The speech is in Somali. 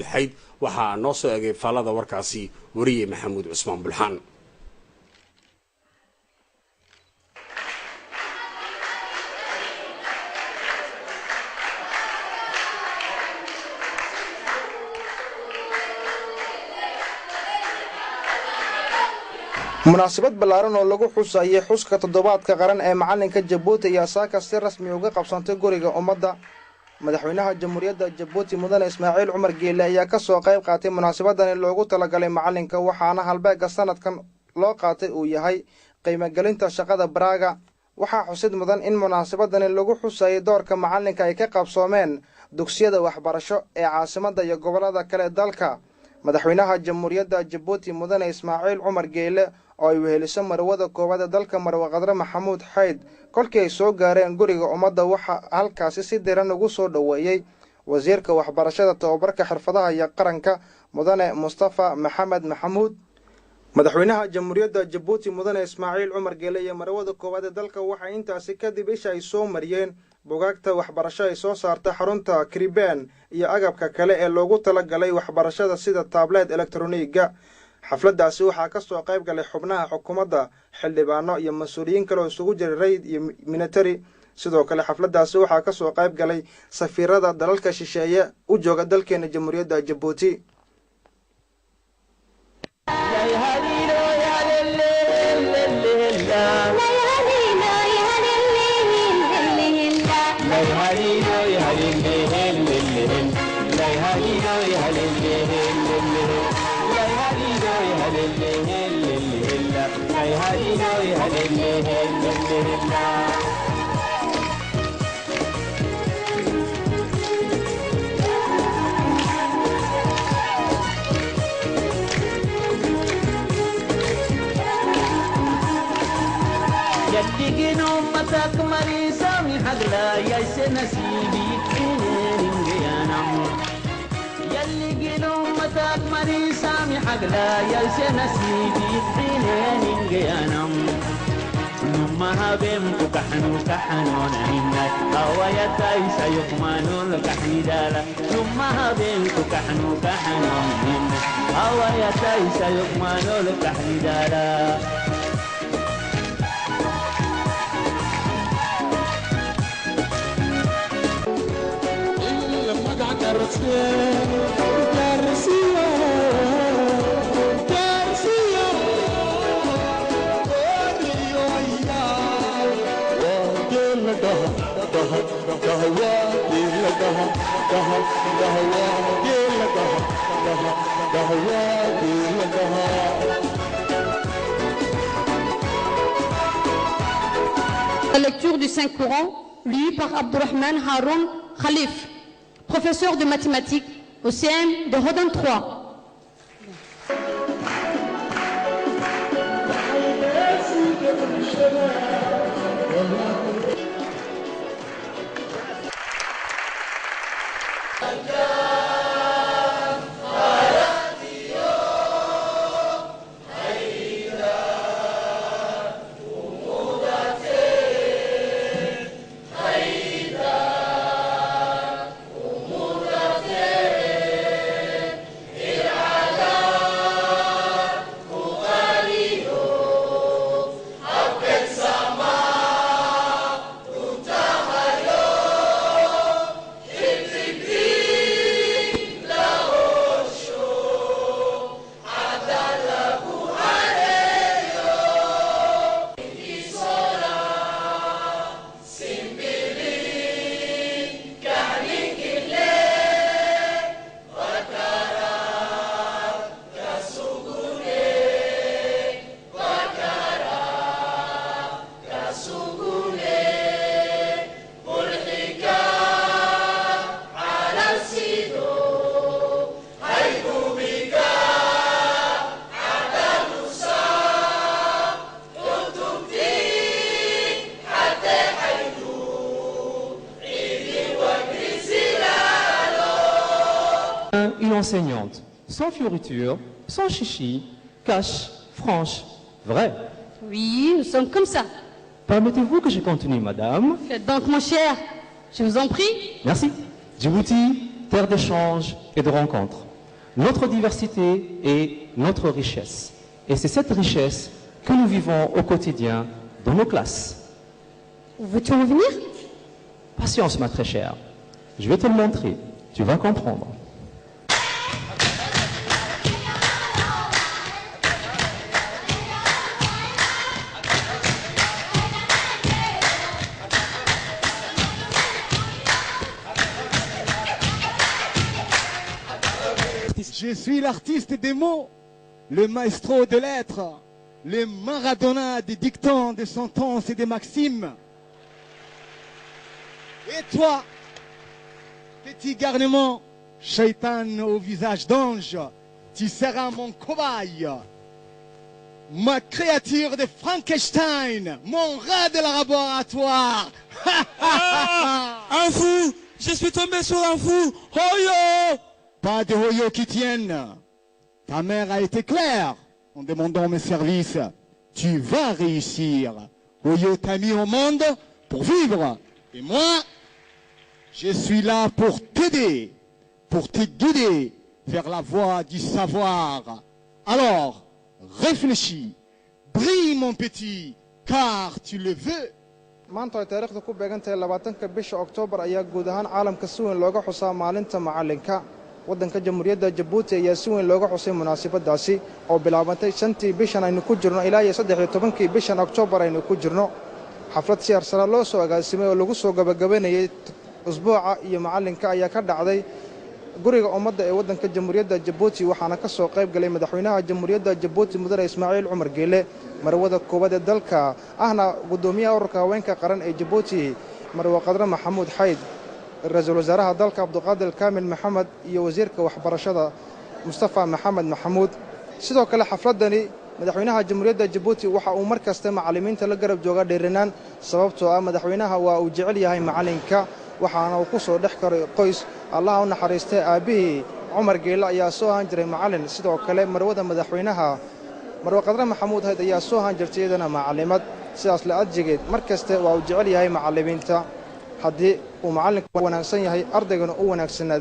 حيد waxaa noo soo eegay faalada warkaasi wariye maxamuud cusmaan bulxaan. munaasabad ballaaran oo lagu xusayay xuska toddobaadka qaran ee macalinka Jabuuti ayaa saaka si rasmi uga qabsantay guriga ummadda. madaxweynaha jamhuuriyadda Jabuuti mudane Ismaaciil Cumar Geele ayaa ka soo qayb qaatay munaasabadan loogu talagalay macalinka, waxaana halbeega sanadkan loo qaatay uu yahay qiimo gelinta shaqada Braga. waxaa xusid mudan in munaasabadan lagu xusayay doorka macalinka ay ka qabsoomeen dugsiyada waxbarasho ee caasimadda iyo gobolada kale dalka. madaxweynaha jamhuuriyadda Jabuuti mudane Ismaaciil Cumar Geele oo ay weheliso marwada koowaad dalka Marwo Qadre Maxamuud Xayd kolkii ay soo gaareen guriga ummadda waxa halkaasi si diiran ugu soo dhaweeyay wasiirka waxbarashada tababarka xirfadaha iyo qaranka mudane Mustafa Maxamed Maxamuud. madaxweynaha jamhuuriyadda Jabuuti mudane Ismaaciil Cumar Geele iyo marwada koowaad dalka waxa intaasi kadib isha ay soo mariyeen buugaagta waxbarasho ay soo saarta xarunta Kriben iyo agabka kale ee loogu talagalay waxbarashada sida tablet elektroniga. xafladaasi waxaa ka soo qayb galay xubnaha xukuumadda, xildhibaano iyo mas'uuliyiin kale oo isugu jiray rayd iyo military. sidoo kale xafladaasi waxaa ka soo qayb galay safiirada dalalka shisheeye u jooga dalkeena jamhuuriyadda Jabuuti. يدقن أمتك مريسا من حقلا يايس نسيبي تحينين قيانم يلقن أمتك مريسا من حقلا يايس نسيبي تحينين قيانم نمها بمكو كحنو كحنون عنا هوايا تايسا يقمانون كحيدالا نمها بمكو كحنو كحنون عنا هوايا تايسا يقمانون كحيدالا La lecture du Saint-Coran, lue par Abdurrahman Haroun Khalif, professeur de mathématiques au CM de Rodin 3. Une enseignante, sans fioriture, sans chichi, cash, franche, vrai. Oui, nous sommes comme ça. Permettez-vous que je continue, madame? Faites donc, mon cher. Je vous en prie. Merci. Djibouti, terre d'échange et de rencontres. Notre diversité est notre richesse. Et c'est cette richesse que nous vivons au quotidien dans nos classes. Veux-tu en venir? Patience, ma très chère. Je vais te le montrer. Tu vas comprendre. Je suis l'artiste des mots, le maestro de lettres, le Maradona des dictons, des sentences et des maximes. Et toi, petit garnement, shaitan au visage d'ange, tu seras mon cobaye, ma créature de Frankenstein, mon rat de laboratoire. Un fou! Je suis tombé sur un fou! Hoyo! Pas de hoyo qui tienne. Ta mère a été claire en demandant mes services. Tu vas réussir. Hoyo t'a mis au monde pour vivre. Et moi, je suis là pour t'aider, pour te guider vers la voie du savoir. Alors, réfléchis, brille mon petit, car tu le veux. maanta ay taariikhdu ku beegantahay 20-ka bisha Oktoobar ayaa guud ahaan caalamka si weyn looga xusaa maalinta macalinka. waddanka Jamhuuriyadda Djibouti ayaa si weyn looga xusay munaasabadaasi oo bilaabantay 5tii bishan aynu ku jirno ilaa 13kii bishan Oktoobar aynu ku jirno. xaflad si arsala loo soo agaasimay oo lagu soo gabagabeeyay usbuuca iyo macalinka ayaa ka dhacday guriga ummadda ee waddanka Jamhuuriyadda Djibouti waxaana ka soo qayb galay madaxweynaha Jamhuuriyadda Djibouti Mudane Ismaaciil Cumar Geele marwada koowaad ee dalka ahna gudoomiyaha ururka haweenka qaran ee Djibouti marwo Qadra Maxamuud Xayd ra'iisul wasaaraha dalka Abduqaadir Kaamil Maxamed iyo wasiirka waxbarashada Mustafa Maxamed Maxamuud. sidoo kale xafladani madaxweynaha Jamhuuriyadda Djibouti waxa uu markasta macallimiinta la garab jooga dheerinaan sababtoo ah madaxweynaha waa uu jecel yahay macalinka waxaana uu ku soo dhex karay qoys Allah u naxariistay aabihii Cumar Geele ayaa soo ahaan jiray macallin. sidoo kale marwada madaxweynaha marwo Qadra Maxamuud Xayd ayaa soo ahaan jirtay iyadana macallimad. sidaas la adjigeed markasta waa uu jecel yahay macallimiinta haddii uu macalinku wanaagsan yahay ardaygana uu wanaagsanaa